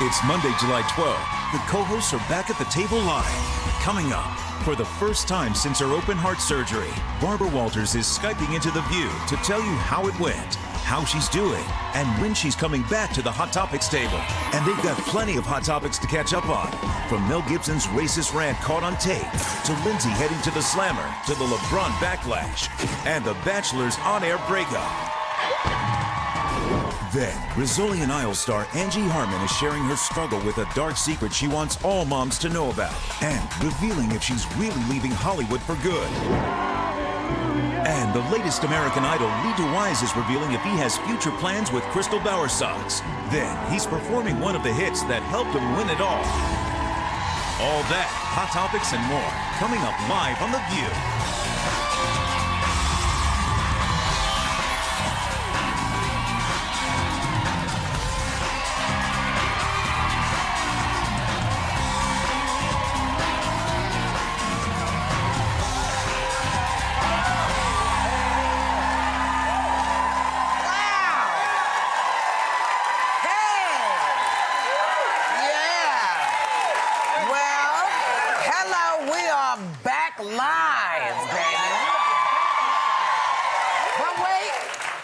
It's Monday, July 12th. The co-hosts are back at the table live. Coming up, for the first time since her open heart surgery, Barbara Walters is Skyping into The View to tell you how it went, how she's doing, and when she's coming back to the Hot Topics table. And they've got plenty of hot topics to catch up on. From Mel Gibson's racist rant caught on tape, to Lindsay heading to the Slammer, to the LeBron backlash, and the Bachelor's on-air breakup. Then, Rizzoli and Isle star Angie Harmon is sharing her struggle with a dark secret she wants all moms to know about, and revealing if she's really leaving Hollywood for good. And the latest American Idol, DeWyze, is revealing if he has future plans with Crystal Bowersongs. Then, he's performing one of the hits that helped him win it all. All that, hot topics and more, coming up live on The View.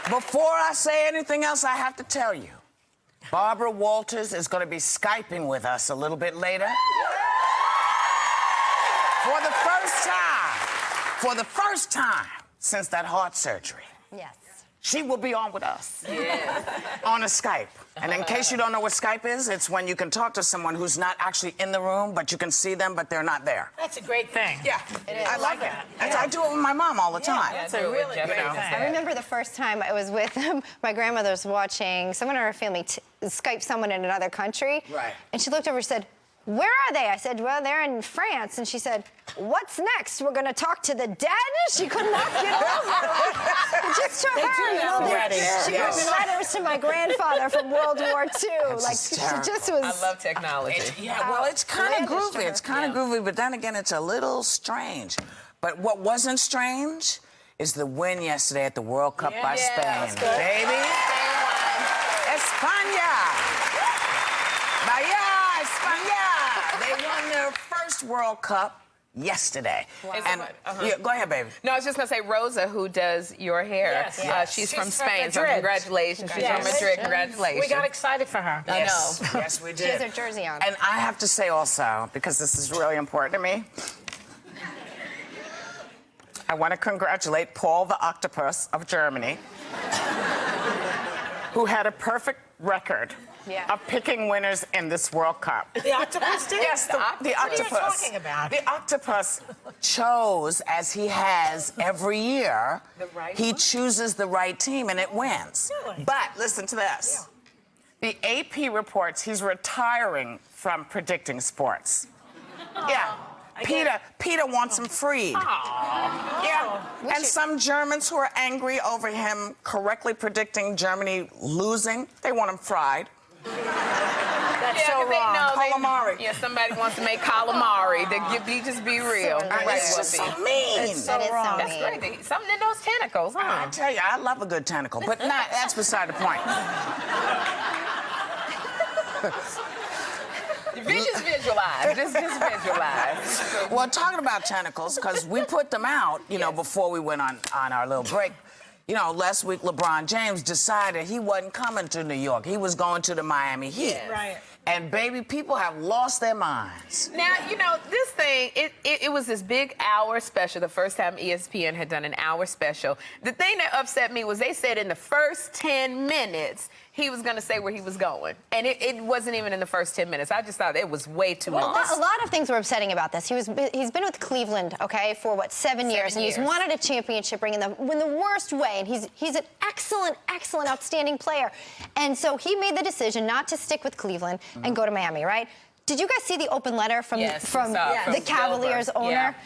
Before I say anything else, I have to tell you, Barbara Walters is going to be Skyping with us a little bit later. For the first time since that heart surgery. Yes. She will be on with us. Yes. On a Skype. And in case you don't know what Skype is, it's when you can talk to someone who's not actually in the room, but you can see them, but they're not there. That's a great thing. Yeah. I like that. Yeah. I do it with my mom all the time. That's a really great thing. I remember the first time I was with my grandmother's watching someone in her family Skype someone in another country. Right. And she looked over and said, "Where are they?" I said, "Well, they're in France." And she said, "What's next? We're going to talk to the dead?" She could not get over. Just to her, you know, she wrote letters to my grandfather from World War II. Like, she just was... I love technology. It's kind of groovy. It's kind of groovy, but then again, it's a little strange. But what wasn't strange is the win yesterday at the World Cup by Spain. Baby. España. Vaya, España. They won their first World Cup yesterday. Wow. And yeah, go ahead, baby. No, I was just going to say, Rosa, who does your hair, she's from Spain, so congratulations. She's from Madrid, congratulations. We got excited for her. I know. Yes, we did. She has her jersey on. And I have to say also, because this is really important to me, I want to congratulate Paul the Octopus of Germany, who had a perfect record of picking winners in this World Cup. The octopus did? Yes, the octopus. What are you talking about? The octopus chose, as he has every year, he chooses the right team and it wins. Really? But listen to this. The AP reports he's retiring from predicting sports. Yeah. Peter wants him freed. Yeah. And some Germans who are angry over him correctly predicting Germany losing, they want him fried. That's so wrong. Calamari. Somebody wants to make calamari. Just be real. It's just so mean. It's so wrong. That's crazy. Something in those tentacles, huh? I tell you, I love a good tentacle, but that's beside the point. Just visualize. Just visualize. Well, talking about tentacles, because we put them out, you know, before we went on our little break. You know, last week, LeBron James decided he wasn't coming to New York. He was going to the Miami Heat. Yes. Right. And, baby, people have lost their minds. Now, you know, this thing, it was this big hour special, the first time ESPN had done an hour special. The thing that upset me was they said in the first 10 minutes, he was going to say where he was going. And it wasn't even in the first 10 minutes. I just thought it was way too long. A lot of things were upsetting about this. He's been with Cleveland, okay, for, what, 7 years. And he's wanted a championship ring in the worst way. And he's an excellent, outstanding player. And so he made the decision not to stick with Cleveland and go to Miami, right? Did you guys see the open letter from the Cavaliers owner?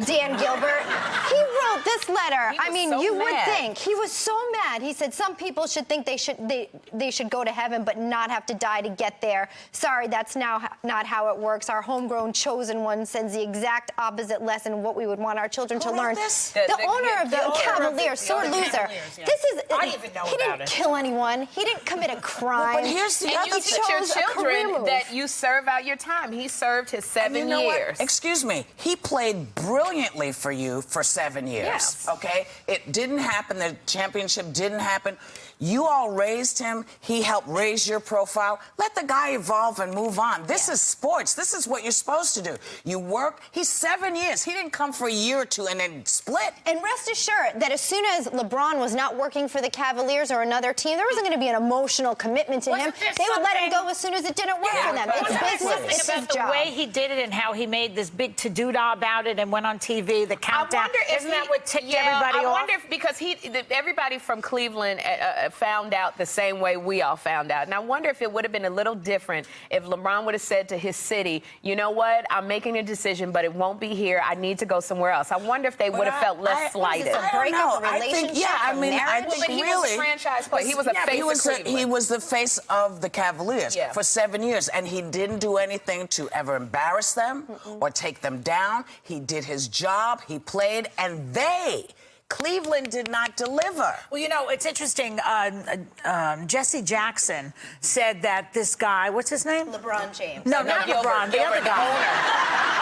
Dan Gilbert. He wrote this letter. I mean, so you would mad. think he was so mad. He said some people should think they should go to heaven, but not have to die to get there. Sorry, that's now not how it works. Our homegrown chosen one sends the exact opposite lesson of what we would want our children to learn. The owner of the Cavaliers, sore loser. This is. I even know he about didn't it. kill anyone. He didn't commit a crime. But here's the And other you thing. teach your Shows a career children move. that you serve out your time. He served his 7 You know what? years. Excuse me. He played brilliantly for you for 7 years. Yes. Okay? It didn't happen. The championship didn't happen. You all raised him. He helped raise your profile. Let the guy evolve and move on. This is sports. This is what you're supposed to do. You work. He's 7 years. He didn't come for a year or two and then split. And rest assured that as soon as LeBron was not working for the Cavaliers or another team, there wasn't going to be an emotional commitment to him. Wasn't there They would let him something- go as soon as it didn't work for them. Wasn't It's there business. something It's his about the job. way he did it and how he made this big to-do about it and went on TV, the countdown? I wonder if Isn't that what ticked everybody I off? wonder if, because everybody from Cleveland found out the same way we all found out. And I wonder if it would have been a little different if LeBron would have said to his city, you know what, I'm making a decision, but it won't be here. I need to go somewhere else. I wonder if they would have felt less slighted. a breakup, a I think, relationship, yeah, I a mean, I marriage? think But he really. was a franchise player. He was a Yeah, face he was of he Cleveland. was the face of the Cavaliers Yeah. for 7 years, and he didn't do anything to ever embarrass them or take them down. He did his job. He played, and Cleveland did not deliver. Well, you know, it's interesting. Jesse Jackson said that this guy, what's his name? LeBron James. No, not Gilbert, LeBron, the other Gilbert, guy. the owner.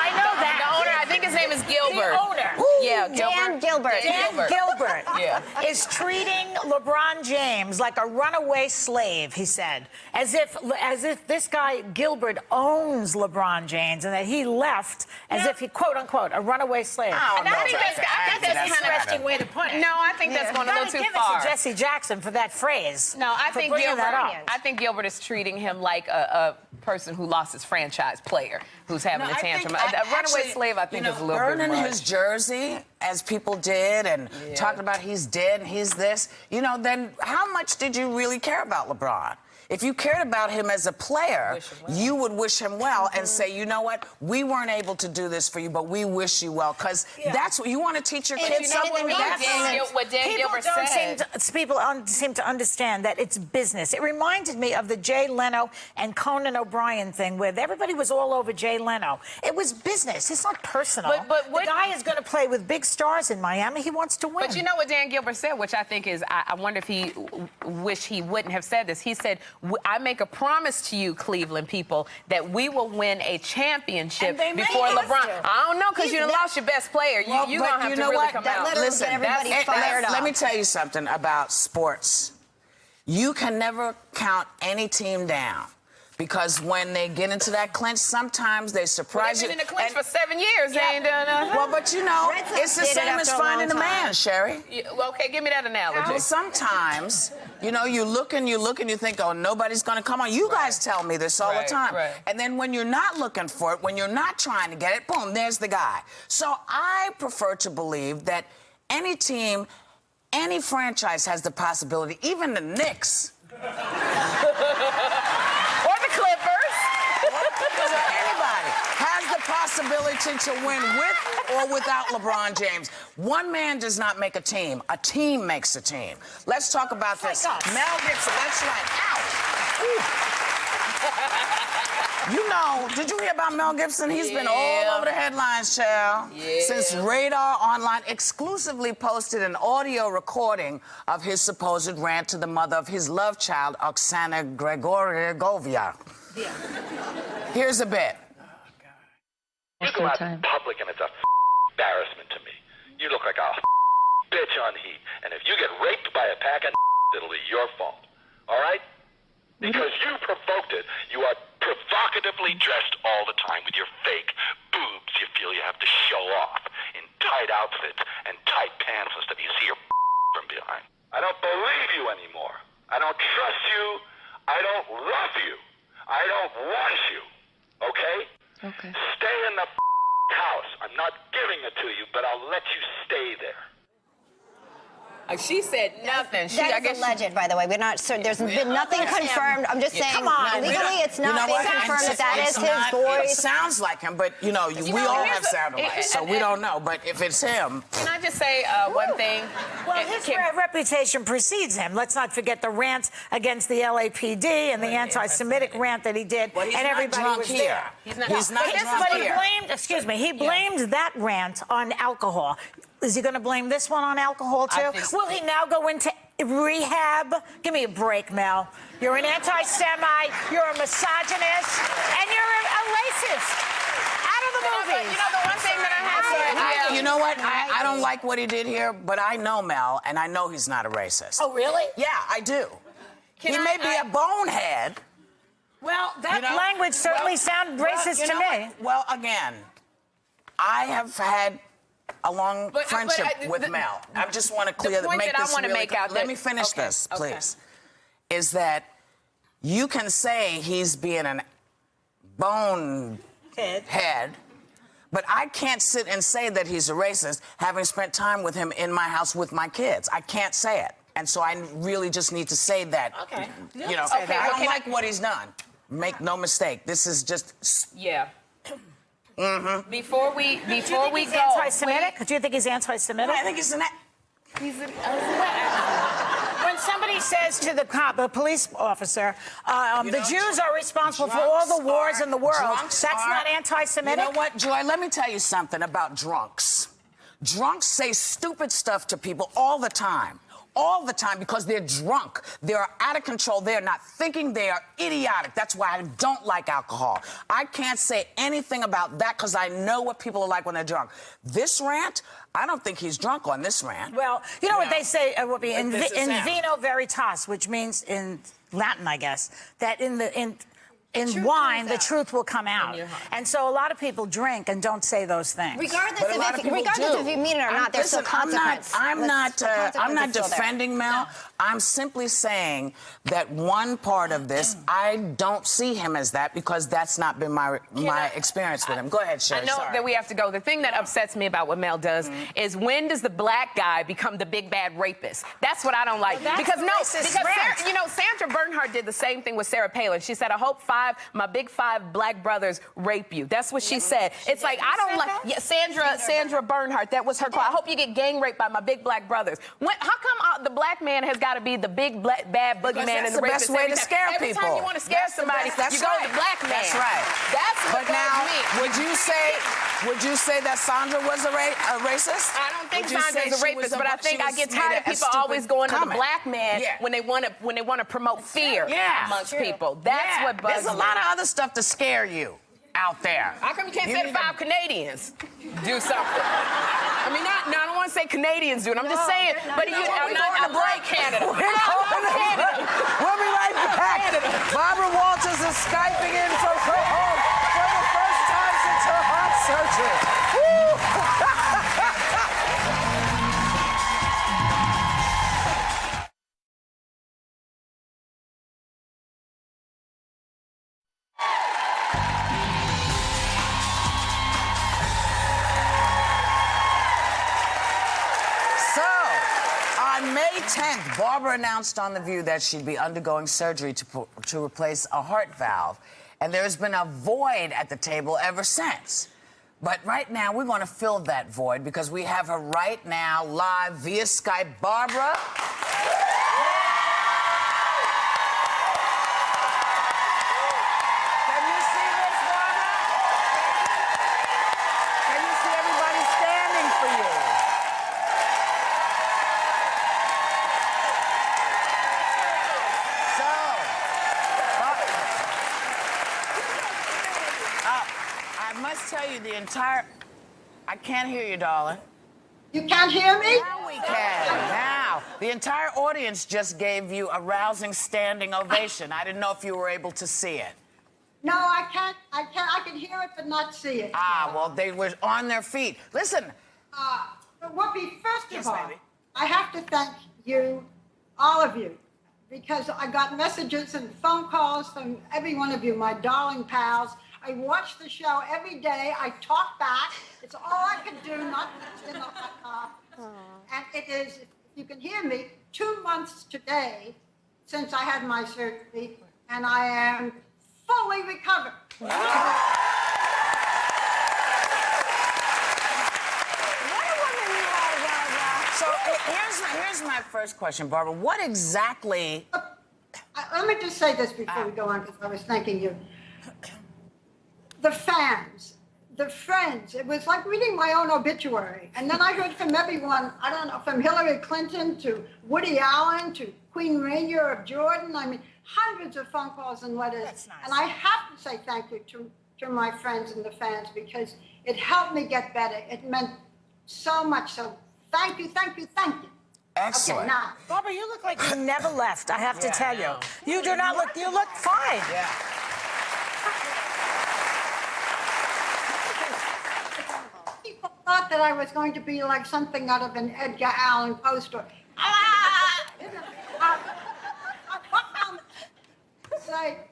I know that. The owner, I think his name is Gilbert. The owner. Yeah, Dan Gilbert. Dan Gilbert Yeah. is treating LeBron James like a runaway slave, he said. As if this guy, Gilbert, owns LeBron James and that he left as if he, quote unquote, a runaway slave. And I think that's That's an kind interesting way to put it. No, I think that's going a little Gotta too give far. it to Jesse Jackson for that phrase. No, I for think bringing Gilbert. that up. I think Gilbert is treating him like a person who lost his franchise player who's having a tantrum. A runaway slave, I think, is a little bit burning much. his jersey, as people did, and talking about he's dead and he's this. You know, then how much did you really care about LeBron? If you cared about him as a player, you would wish him well and say, you know what, we weren't able to do this for you, but we wish you well, because that's what you want to teach your kids. You know what Dan Gilbert said? People don't seem to understand that it's business. It reminded me of the Jay Leno and Conan O'Brien thing, where everybody was all over Jay Leno. It was business. It's not personal. But the guy is going to play with big stars in Miami. He wants to win. But you know what Dan Gilbert said, which I think is, I wonder if he wish he wouldn't have said this. He said, I make a promise to you, Cleveland people, that we will win a championship before LeBron. I don't know, because you done lost your best player. You're going to have to really come out. Listen, everybody fired up. Let me tell you something about sports. You can never count any team down. Because when they get into that clinch, sometimes they surprise you. They've been in the clinch for 7 years. They ain't done nothing. Well, but you know, it's the same as finding a man, Sherry. Well, okay, give me that analogy. Well, sometimes, you know, you look and you think, oh, nobody's going to come on. You guys tell me this all the time. And then when you're not looking for it, when you're not trying to get it, boom, there's the guy. So I prefer to believe that any team, any franchise has the possibility, even the Knicks. Anybody has the possibility to win with or without LeBron James. One man does not make a team makes a team. Let's talk about this. Mel Gibson, that's right. Ow! You know, did you hear about Mel Gibson? He's been all over the headlines, child. Since Radar Online exclusively posted an audio recording of his supposed rant to the mother of his love child, Oksana Grigoriegovia. Here's a bit. You go out in public and it's a embarrassment to me. You look like a bitch on heat. And if you get raped by a pack of it'll be your fault. All right? Because you provoked it. You are provocatively dressed all the time with your fake boobs you feel you have to show off in tight outfits and tight pants and stuff. You see your from behind. I don't believe you anymore. I don't trust you. I don't love you. I don't want you. Okay? Okay. Stay in the house. I'm not giving it to you, but I'll let you stay there. She said nothing. That is alleged, by the way. We're not. So there's been nothing confirmed. I'm just saying. Come on. Legally, it's not been confirmed that is his voice. It sounds like him, but we all have sound alike, so we don't know. But if it's him, can I just say one thing? Well, his reputation precedes him. Let's not forget the rant against the LAPD and the anti-Semitic rant that he did, and everybody was there. He's not drunk here. He blamed that rant on alcohol. Is he going to blame this one on alcohol, too? Will he now go into rehab? Give me a break, Mel. You're an anti-Semite, you're a misogynist, and you're a racist. Out of the movie. You know, the one thing that I have to say, you know what? I don't like what he did here, but I know Mel, and I know he's not a racist. Oh, really? Yeah, I do. He may be a bonehead. Well, that language certainly sounds racist to me. Well, again, I have had a long friendship with Mel. I just want to clear the point make that this I want to really make out. Let me finish this, please. Is that you can say he's being an bonehead, but I can't sit and say that he's a racist, having spent time with him in my house with my kids. I can't say it, and so I really just need to say that. Okay. I don't like what he's done. Make no mistake. This is just. Yeah. Mm-hmm. Before we go, anti-Semitic? Do you think he's anti-Semitic? I think he's when somebody says to the police officer, the Jews are responsible for all the wars in the world, that's not anti-Semitic? You know what, Joy? Let me tell you something about drunks. Drunks say stupid stuff to people all the time. All the time, because they're drunk. They're out of control. They're not thinking. They are idiotic. That's why I don't like alcohol. I can't say anything about that because I know what people are like when they're drunk. This rant, I don't think he's drunk on this rant. Well, you know what they say, in vino veritas, which means in Latin, I guess, that in wine, the truth will come out. And so a lot of people drink and don't say those things. Regardless if you mean it or not, there's still consequence. I'm not defending Mel. I'm simply saying that one part of this, I don't see him as that because that's not been my experience with him. Go ahead, Sherry. I know that we have to go. The thing that upsets me about what Mel does is when does the black guy become the big bad rapist? That's what I don't like. Because Sandra Bernhard did the same thing with Sarah Palin. She said, I hope my big five black brothers rape you. That's what she said. It's like, I don't like, Sandra Bernhard, that was her call. I hope you get gang raped by my big black brothers. How come the black man has got to be the big bad boogeyman and the rapist? That's the best way to scare people. Every time you want to scare somebody, you go to the black man. That's right. That's what now, me. would you say that Sandra was a racist? I don't think Sandra's a rapist, but I think I get tired of people always going to the black man when they want to promote fear amongst people. That's what bugs me. There's a lot of other stuff to scare you out there. How come you can't say 5 Canadians do something? I mean, I don't want to say Canadians do it. I'm just saying, but I'm not Canada. We'll be right back. Barbara Walters is Skyping in from her home for the first time since her heart surgery. On May 10th, Barbara announced on The View that she'd be undergoing surgery to replace a heart valve. And there's been a void at the table ever since. But right now, we want to fill that void because we have her right now live via Skype. Barbara? Can you see this, Barbara? Can you see everybody standing for you? I must tell you, the entire... I can't hear you, darling. You can't hear me? Now we can. Now. The entire audience just gave you a rousing standing ovation. I didn't know if you were able to see it. No, I can't. I can hear it, but not see it. Well, they were on their feet. Listen. Whoopi, first of all, I have to thank you, all of you, because I got messages and phone calls from every one of you, my darling pals. I watch the show every day. I talk back. It's all I can do, not. And it is you can hear me, 2 months today since I had my surgery, and I am fully recovered. So here's my first question, Barbara. What exactly... Let me just say this before we go on, because I was thanking you. The fans, the friends, it was like reading my own obituary. And then I heard from everyone, I don't know, from Hillary Clinton to Woody Allen to Queen Rainier of Jordan. I mean, hundreds of phone calls and letters. That's nice. And I have to say thank you to my friends and the fans, because it helped me get better. It meant so much. So thank you, thank you, thank you. Excellent. Okay, now. Barbara, you look like you never left, I have to tell you. You do not look, you look fine. Yeah. People thought that I was going to be like something out of an Edgar Allan Poe story. Say,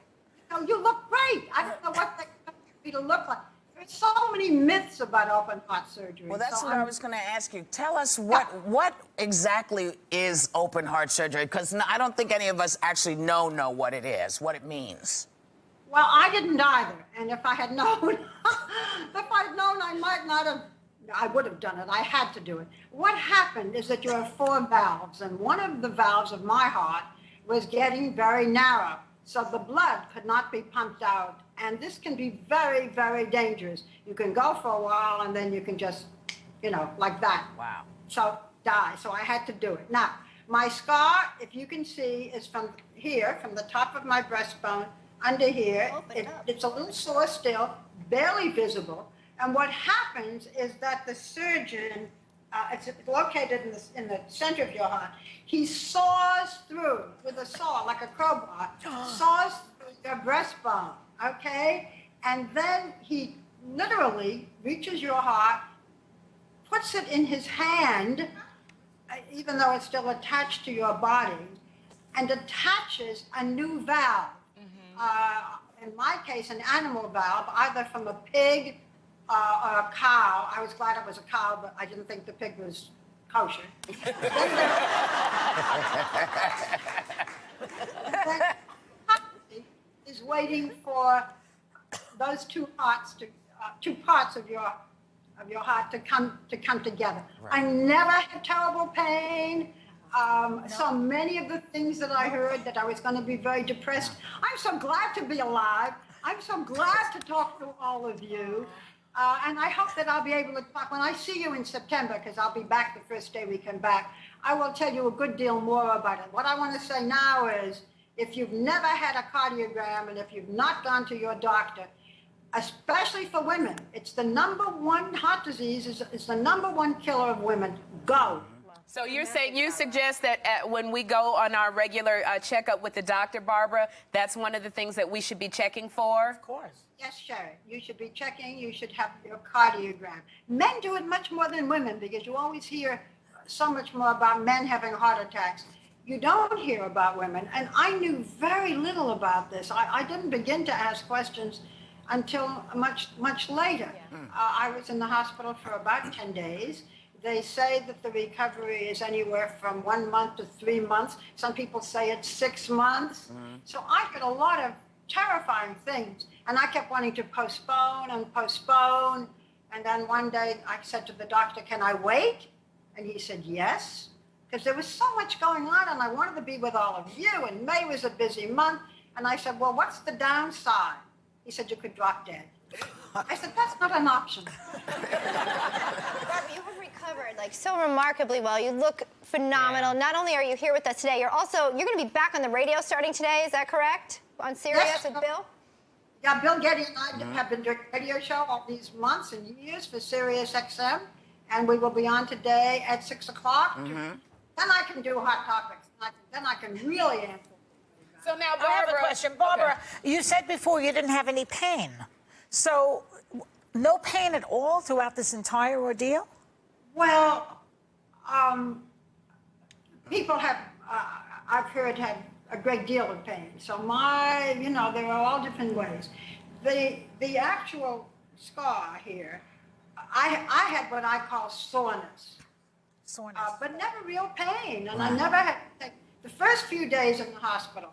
you look great. I don't know what they want me to look like. There's so many myths about open heart surgery. Well, that's so what I was going to ask you. Tell us what exactly is open heart surgery, because I don't think any of us actually know what it is, what it means. Well, I didn't either. And if I had known, I might not have, I would have done it. I had to do it. What happened is that you have 4 valves, and one of the valves of my heart was getting very narrow. So the blood could not be pumped out. And this can be very, very dangerous. You can go for a while and then you can just, like that. Wow. So die. So I had to do it. Now, my scar, if you can see, is from here, from the top of my breastbone, under here. It's a little sore still, barely visible. And what happens is that the surgeon, it's located in the center of your heart. He saws through with a saw, like a crowbar, saws through your breastbone, okay? And then he literally reaches your heart, puts it in his hand, even though it's still attached to your body, and attaches a new valve. In my case, an animal valve, either from a pig or a cow. I was glad it was a cow, but I didn't think the pig was kosher. Then is waiting for those two parts of your heart to come together. Right. I never had terrible pain. So many of the things that I heard, that I was going to be very depressed. I'm so glad to be alive. I'm so glad to talk to all of you. And I hope that I'll be able to talk when I see you in September, because I'll be back the first day we come back. I will tell you a good deal more about it. What I want to say now is, if you've never had a cardiogram and if you've not gone to your doctor, especially for women, it's the #1 heart disease, is the #1 killer of women. Go. So you're saying, you suggest that when we go on our regular checkup with the doctor, Barbara, that's one of the things that we should be checking for? Of course. Yes, Sherry. You should be checking. You should have your cardiogram. Men do it much more than women, because you always hear so much more about men having heart attacks. You don't hear about women. And I knew very little about this. I didn't begin to ask questions until much later. Yeah. I was in the hospital for about 10 days. They say that the recovery is anywhere from 1 month to 3 months. Some people say it's 6 months. So I heard a lot of terrifying things. And I kept wanting to postpone and postpone. And then one day I said to the doctor, "Can I wait?" And he said, "Yes." Because there was so much going on and I wanted to be with all of you. And May was a busy month. And I said, "Well, what's the downside?" He said, "You could drop dead." I said, "That's not an option." Barbara, you have recovered so remarkably well. You look phenomenal. Not only are you here with us today, you're going to be back on the radio starting today. Is that correct? On Sirius with Bill? Yeah, Bill Getty and I have been doing a radio show all these months and years for Sirius XM, and we will be on today at 6 o'clock. Then I can do Hot Topics. Then I can really answer. So now, Barbara, I have a question. Barbara, you said before you didn't have any pain. So, no pain at all throughout this entire ordeal? Well, people have, I've heard, had a great deal of pain. So there are all different ways. The actual scar here, I had what I call soreness. Soreness. But never real pain. And I never had, the first few days in the hospital,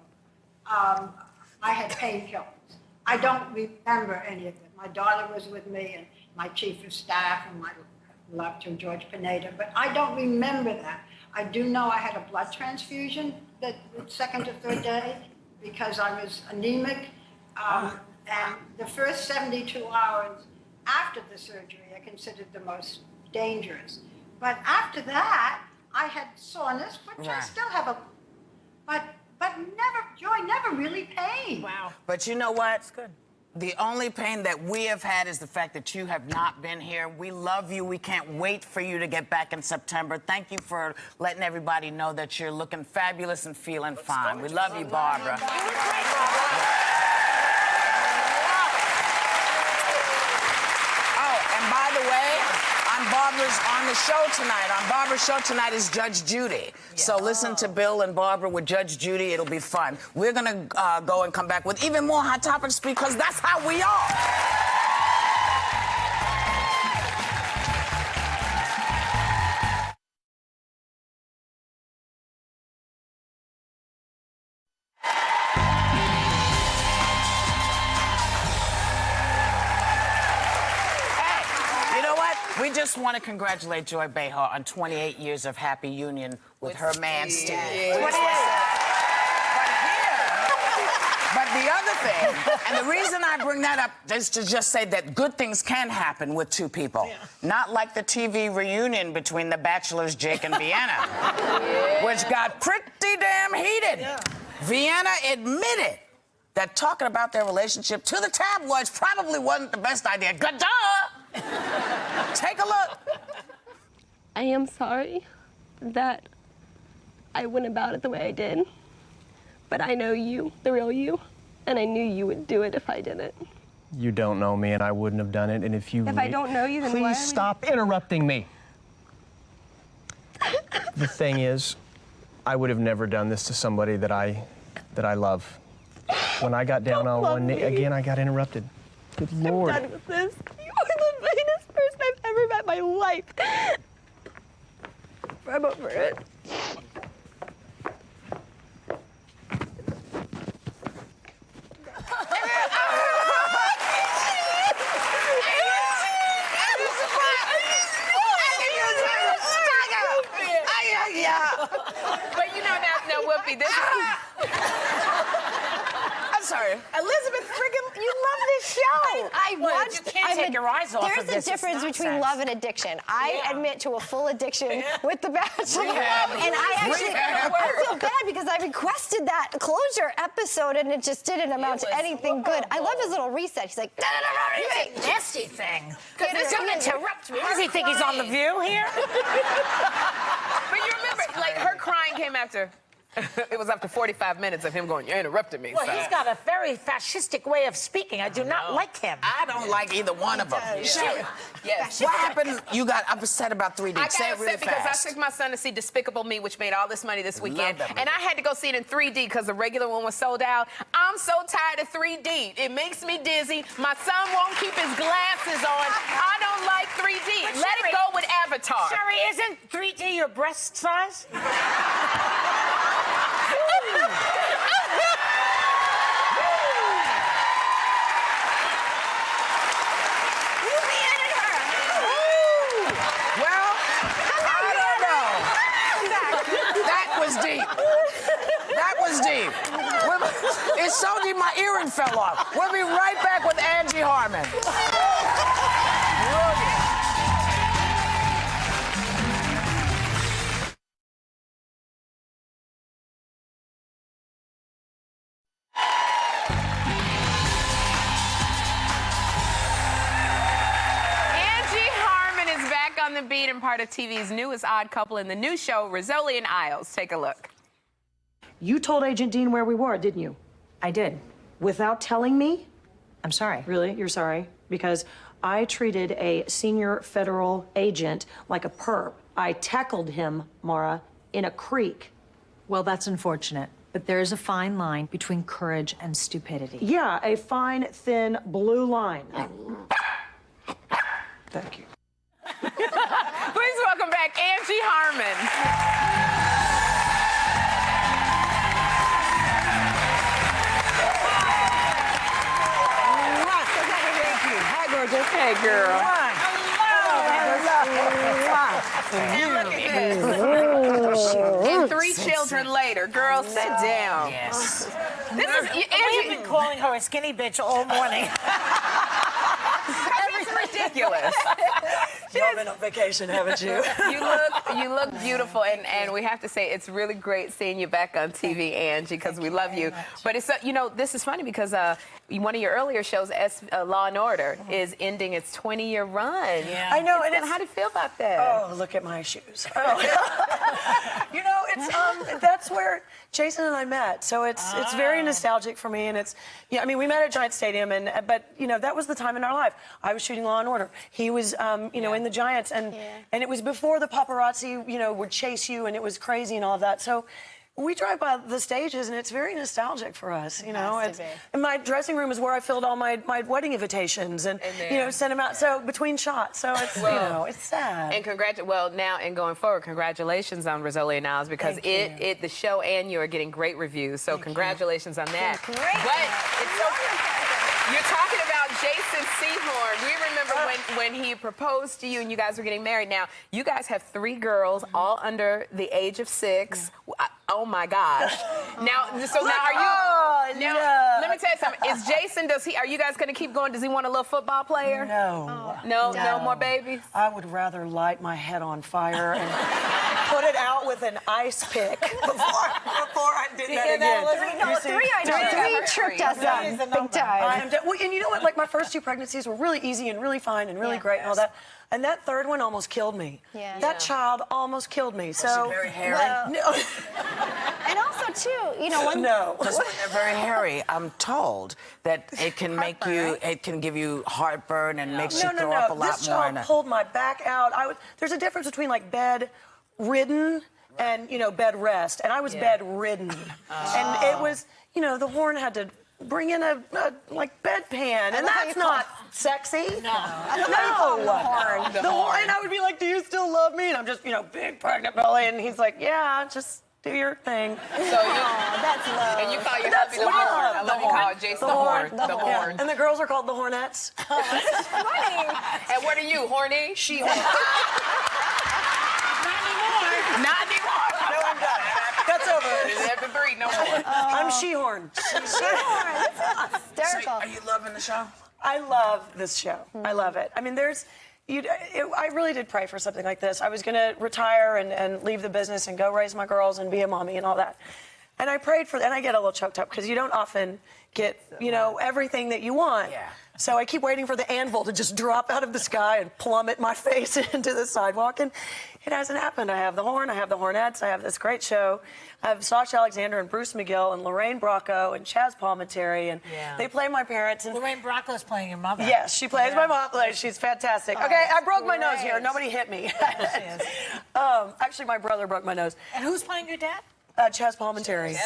I had painkillers. I don't remember any of it. My daughter was with me and my chief of staff and my love to George Pineda, but I don't remember that. I do know I had a blood transfusion the second or third day because I was anemic. And the first 72 hours after the surgery, I considered the most dangerous. But after that, I had soreness, which I still have but never, Joy, never really pain. Wow. But you know what? That's good. The only pain that we have had is the fact that you have not been here. We love you. We can't wait for you to get back in September. Thank you for letting everybody know that you're looking fabulous and feeling fine. We love you, Barbara. Oh, and by the way, on the show tonight. On Barbara's show tonight is Judge Judy. So listen to Bill and Barbara with Judge Judy. It'll be fun. We're going to go and come back with even more hot topics because that's how we are. We just want to congratulate Joy Behar on 28 years of happy union with her man, Steve. But the other thing, and the reason I bring that up is to just say that good things can happen with two people. Yeah. Not like the TV reunion between the Bachelors, Jake and Vienna, which got pretty damn heated. Yeah. Vienna admitted that talking about their relationship to the tabloids probably wasn't the best idea. Good-duh! Take a look. I am sorry that I went about it the way I did. But I know you, the real you, and I knew you would do it if I didn't. You don't know me, and I wouldn't have done it. And if you... If I don't know you, then why? Please stop interrupting me. The thing is, I would have never done this to somebody that I love. When I got down on one knee, again, I got interrupted. Good Lord. I'm done with this. You are the meanest person I've ever met in my life. I'm over it. But you know, now Whoopi, this is... I'm sorry. Elizabeth friggin', you love this show. I watched. You can't take your eyes off of this. There's a difference between love and addiction. I admit to a full addiction with The Bachelor. And I feel bad because I requested that closure episode and it just didn't amount to anything good. I love his little reset. He's like, you nasty thing. Because don't interrupt me. Does he think he's on The View here? But you remember, like, her crying came after... It was after 45 minutes of him going, you interrupted me. Well, he's got a very fascistic way of speaking. I do not like him. I don't like either one of them. Yeah. Yes. What happened? You got upset about 3D. I got Say it really upset because fast. I took my son to see Despicable Me, which made all this money this weekend. And I had to go see it in 3D because the regular one was sold out. I'm so tired of 3D. It makes me dizzy. My son won't keep his glasses on. I don't like 3D. Let it go with Avatar. Sherry, isn't 3D your breast size? That was deep. It's so deep my earring fell off. We'll be right back with Angie Harmon. Angie Harmon is back on the beat and part of TV's newest odd couple in the new show, Rizzoli and Isles. Take a look. You told Agent Dean where we were, didn't you? I did. Without telling me? I'm sorry. Really? You're sorry? Because I treated a senior federal agent like a perp. I tackled him, Mara, in a creek. Well, that's unfortunate. But there is a fine line between courage and stupidity. Yeah, a fine, thin, blue line. Thank you. Please welcome back back Angie Harmon. Hey, girl. And look at this. And 3 children later. Girl, sit down. Yes. This is We've Angie. been calling her a skinny bitch all morning. It's ridiculous. You've been on vacation, haven't you? You look beautiful, and we have to say it's really great seeing you back on TV, Angie, because we love you. But it's this is funny because one of your earlier shows, Law and Order, is ending its 20-year run. Yeah. I know. And how do you feel about that? Oh, look at my shoes. Oh. It's that's where Jason and I met. So it's very nostalgic for me, and it's I mean, we met at Giant Stadium, but that was the time in our life. I was shooting Law and Order. He was in the Giants, and it was before the paparazzi would chase you, and it was crazy and all of that. So we drive by the stages, and it's very nostalgic for us. And my dressing room is where I filled all my wedding invitations and sent them out. So between shots, so it's it's sad. And now and going forward, congratulations on Rizzoli and Niles, because the show and you are getting great reviews. So congratulations on that. Great. But it's so you're talking about Jason Sehorn. We remember when he proposed to you and you guys were getting married. Now, you guys have 3 girls, all under the age of 6. Oh my gosh. Now are you? Let me tell you something. Is Jason? Are you guys going to keep going? Does he want a little football player? No. No more babies. I would rather light my head on fire and put it out with an ice pick before I did that again. Three tripped us up big time. And you know what? Like, my first 2 pregnancies were really easy and really fine and really great and all that. And that 3rd one almost killed me. Yeah. That child almost killed me. Was she very hairy? No. And also, too, when... No. Because when they're very hairy, I'm told that it can make you, it can give you heartburn and makes you throw up a lot This more. child pulled my back out. There's a difference between, like, bedridden and, bed rest. And I was bedridden. And it was, the horn had to bring in a bedpan, and that's not sexy. No. The horn. The horn. And I would be like, "Do you still love me?" And I'm just, big pregnant belly, and he's like, "Yeah, just do your thing." So that's love. And you call your hubby the horn. I love you call Jason the horn. The horn. And the girls are called the Hornettes. That's funny. And what are you, horny? She-Horn. Not anymore. No, I'm done. That's over. No more. I'm She-Horn. She-Horn. That's hysterical. So, are you loving the show? I love this show. I love it. I mean, I really did pray for something like this. I was going to retire and leave the business and go raise my girls and be a mommy and all that. And I prayed for that. And I get a little choked up because you don't often get, everything that you want. Yeah. So I keep waiting for the anvil to just drop out of the sky and plummet my face into the sidewalk. And it hasn't happened. I have the horn. I have the Hornettes. I have this great show. I have Sasha Alexander and Bruce McGill and Lorraine Bracco and Chaz Palminteri. And they play my parents. And Lorraine Bracco's playing your mother. yes, she plays my mom. She's fantastic. Okay, I broke my nose here. Nobody hit me. Actually, my brother broke my nose. And who's playing your dad? Chaz Palminteri.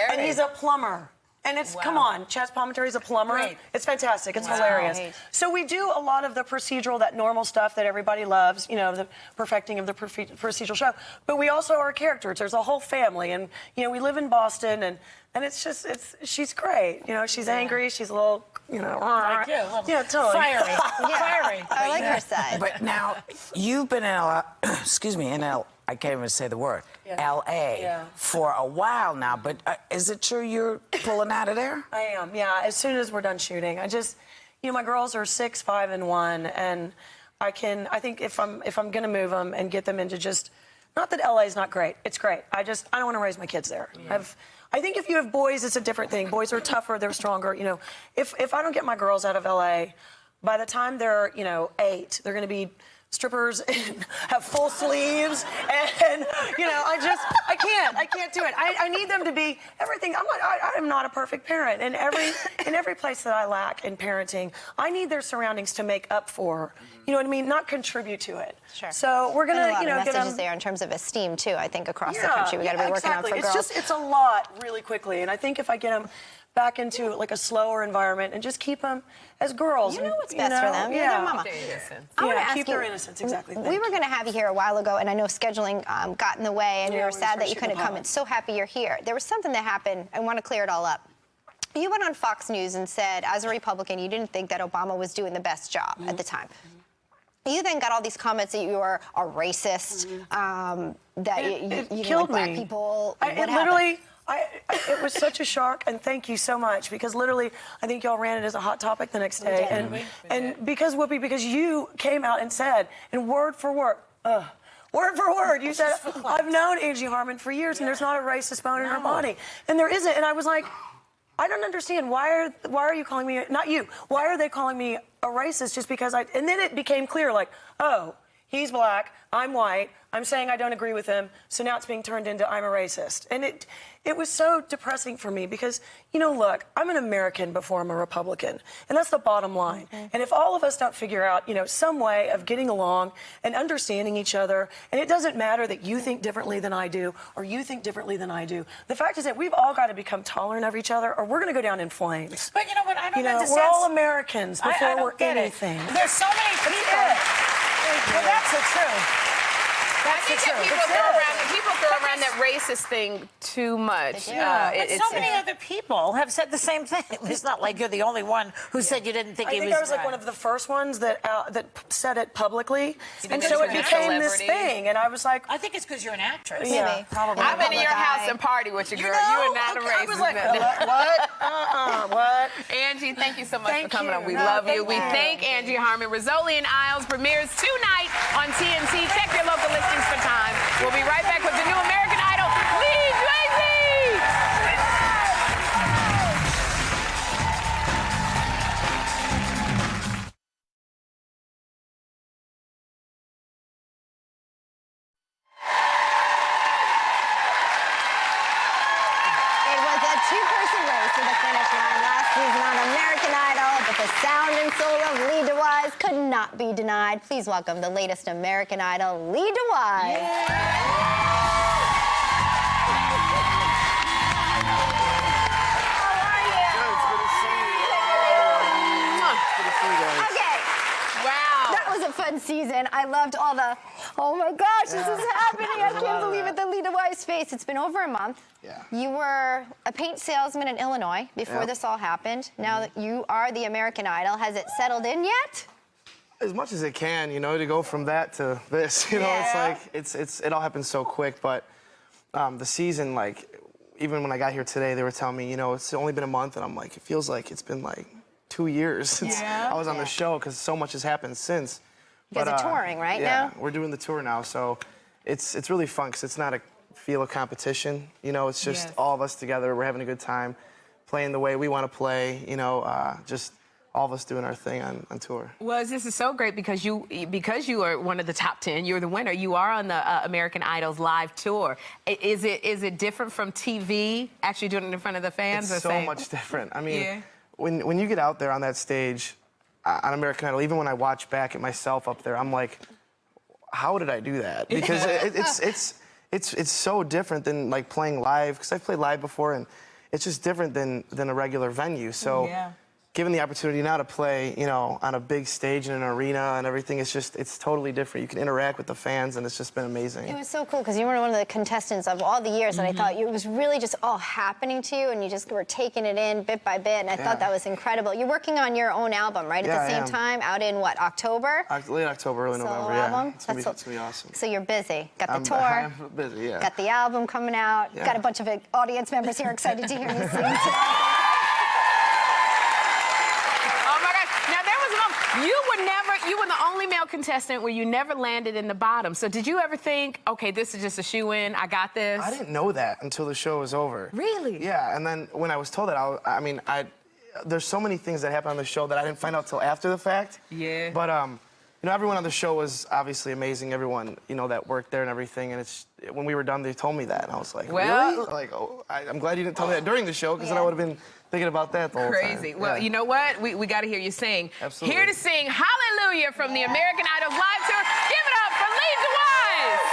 And he's a plumber. And it's, come on, Chaz Palminteri is a plumber. Great. It's fantastic. It's hilarious. So we do a lot of the procedural, that normal stuff that everybody loves, the perfecting of the procedural show. But we also are characters. There's a whole family. And, we live in Boston, and it's just, she's great. She's angry. She's a little, Like you, totally. Fiery. Fiery. I like her side. But now, you've been in I can't even say the word, L.A. for a while now, but is it true you're pulling out of there? I am, yeah, as soon as we're done shooting. I just, my girls are 6, 5, and 1, and I think if I'm going to move them and get them into just, not that L.A. is not great, it's great. I don't want to raise my kids there. Yeah. I think if you have boys, it's a different thing. Boys are tougher, they're stronger, If I don't get my girls out of L.A., by the time they're, 8, they're going to be strippers and have full sleeves, and I can't do it. I need them to be everything. I am not a perfect parent, and in every place that I lack in parenting, I need their surroundings to make up for. You know what I mean? Not contribute to it. Sure. So we're gonna, a lot of get messages them there in terms of esteem too. I think across the country, we got to be working on for girls. It's a lot really quickly, and I think if I get them back into like a slower environment and just keep them as girls. You know what's best for them. You're their mama. I want to ask keep you, their innocence, exactly. We were going to have you here a while ago, and I know scheduling got in the way, and we were sad that you couldn't come. Pod. And so happy you're here. There was something that happened. I want to clear it all up. You went on Fox News and said, as a Republican, you didn't think that Obama was doing the best job at the time. You then got all these comments that you were a racist, that you didn't like black people. It was such a shock, and thank you so much, because literally, I think y'all ran it as a hot topic the next day, and because Whoopi, because you came out and said, and word for word, you said, I've known Angie Harmon for years, and there's not a racist bone in her body, and there isn't, and I was like, I don't understand, why are you calling me, not you, why are they calling me a racist just because and then it became clear, like, oh, he's black, I'm white, I'm saying I don't agree with him, so now it's being turned into I'm a racist. And it was so depressing for me because, you know, look, I'm an American before I'm a Republican, and that's the bottom line. And if all of us don't figure out, you know, some way of getting along and understanding each other, and it doesn't matter that you think differently than I do, or you think differently than I do, the fact is that we've all got to become tolerant of each other, or we're going to go down in flames. But you know what, I don't get the we're sense... all Americans before we're anything. There's so many people... Well, that's the truth. I think that people throw around that racist thing too much. But so many other people have said the same thing. It's not like you're the only one who said you didn't think he was. I think I was like one of the first ones that said it publicly, and so it became this thing. And I was like, I think it's because you're an actress. Yeah, probably. I've been in your house and party with you, girl. You are not a racist. I was like, what? Angie, thank you so much for coming on. We love you. We thank Angie Harmon. Rizzoli and Isles premieres tonight on TNT. Check your local listings for time. We'll be right back with the new American Idol, DeWyze! It was a two-person race to the finish line last season on American Idol, but the sound and soul of DeWyze could not be denied. Please welcome the latest American Idol, DeWyze. A fun season. I loved all the, oh my gosh, this is happening. I can't believe it, the DeWyze face. It's been over a month. Yeah. You were a paint salesman in Illinois before this all happened. Now that you are the American Idol, has it settled in yet? As much as it can, you know, to go from that to this, you know, it's like, it all happens so quick, but the season, like, even when I got here today, they were telling me, you know, it's only been a month, and I'm like, it feels like it's been like 2 years since I was on the show, because so much has happened since. You guys are touring, right, now? Yeah, we're doing the tour now, so it's really fun, because it's not a feel of competition, you know, it's just all of us together, we're having a good time, playing the way we want to play, you know, just all of us doing our thing on tour. Well, this is so great because you are one of the top 10. You're the winner. You are on the American Idol's live tour. Is it different from TV, actually doing it in front of the fans? It's so much different. I mean, when you get out there on that stage on American Idol, even when I watch back at myself up there, I'm like, how did I do that? Because it's so different than like playing live. Because I've played live before, and it's just different than a regular venue. So given the opportunity now to play, you know, on a big stage in an arena and everything, it's totally different. You can interact with the fans, and it's just been amazing. It was so cool because you were one of the contestants of all the years, and I thought it was really just all happening to you, and you just were taking it in bit by bit, and I thought that was incredible. You're working on your own album, right? At the same time, out in what, October? Late October, early November. Album? It's gonna be awesome. So you're busy. Got the tour. I'm busy, yeah. Got the album coming out. Got a bunch of audience members here excited to hear you sing. You were the only male contestant where you never landed in the bottom. So did you ever think, okay, this is just a shoe-in, I got this? I didn't know that until the show was over. Really? Yeah, and then when I was told that, there's so many things that happened on the show that I didn't find out till after the fact. Yeah. But, you know, everyone on the show was obviously amazing, everyone, you know, that worked there and everything, and when we were done, they told me that, and I was like, really? Like, oh, I'm glad you didn't tell me that during the show, because then I would have been thinking about that the whole time. Crazy. Well, you know what? We got to hear you sing. Absolutely. Here to sing Hallelujah from the American Idol live tour. Give it up for DeWyze.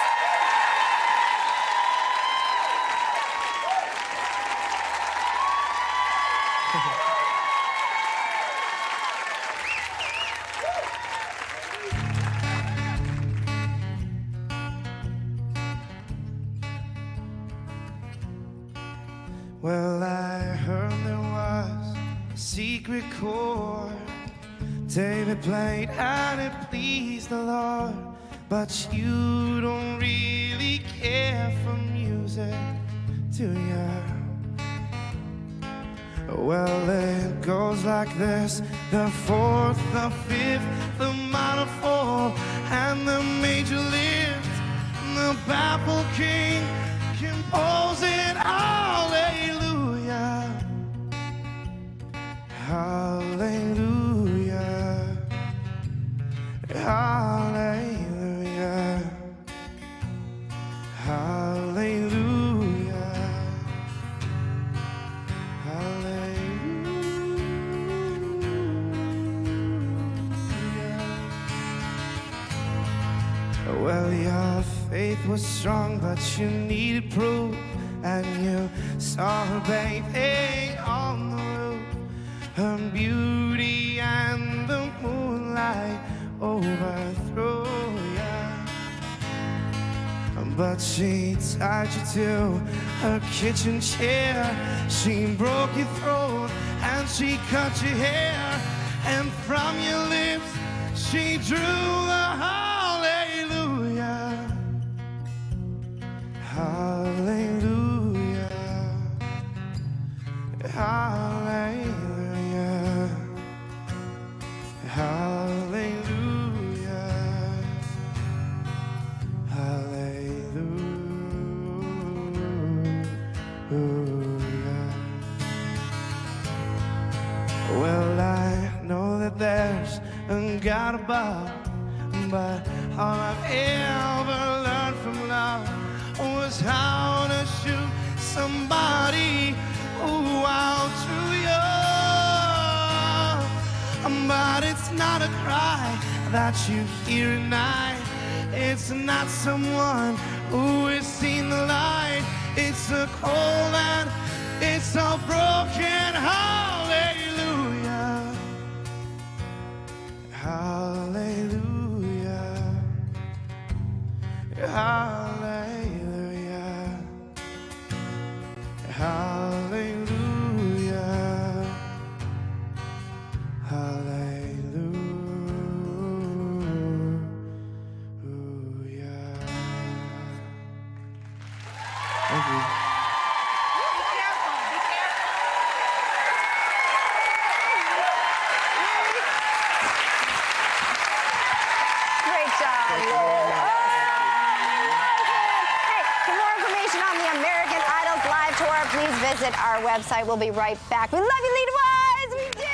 secret chord David played and it pleased the Lord. But you don't really care for music, do ya? Well, it goes like this: the fourth, the fifth, the minor fall, and the major lift. The baffled king composing hallelujah, hallelujah, hallelujah, hallelujah, hallelujah. Well, your faith was strong, but you needed proof, and you saw her bathing on the roof, her beauty and the moonlight overthrew ya. But she tied you to her kitchen chair, she broke your throat and she cut your hair, and from your lips she drew the hallelujah, hallelujah, hallelujah, hallelujah, hallelujah. Well, I know that there's a God above, but all I've ever learned from love was how to shoot somebody who outdrew you. But it's not a cry that you hear at night. It's not someone who has seen the light. It's a cold and it's a broken hallelujah, hallelujah, hallelujah, hallelujah, hallelujah. Thank you. Great job. Hey, for more information on the American Idol's live tour, please visit our website. We'll be right back. We love you, DeWyze. We do.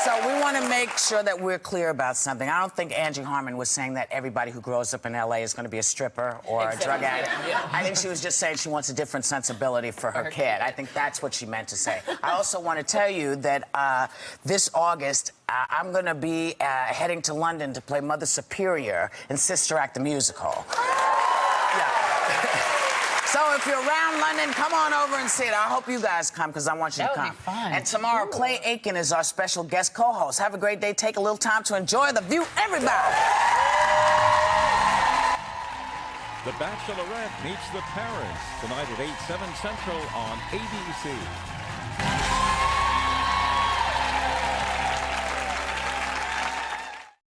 So we want to make sure that we're clear about something. I don't think Angie Harmon was saying that everybody who grows up in L.A. is going to be a stripper or a drug addict. Yeah. I think she was just saying she wants a different sensibility for her kid. I think that's what she meant to say. I also want to tell you that this August, I'm going to be heading to London to play Mother Superior in Sister Act the musical. So if you're around London, come on over and see it. I hope you guys come because I want you to come. That would be fun. And tomorrow, Clay Aiken is our special guest co-host. Have a great day. Take a little time to enjoy the view, everybody. The Bachelorette meets the parents tonight at 8/7 Central on ABC.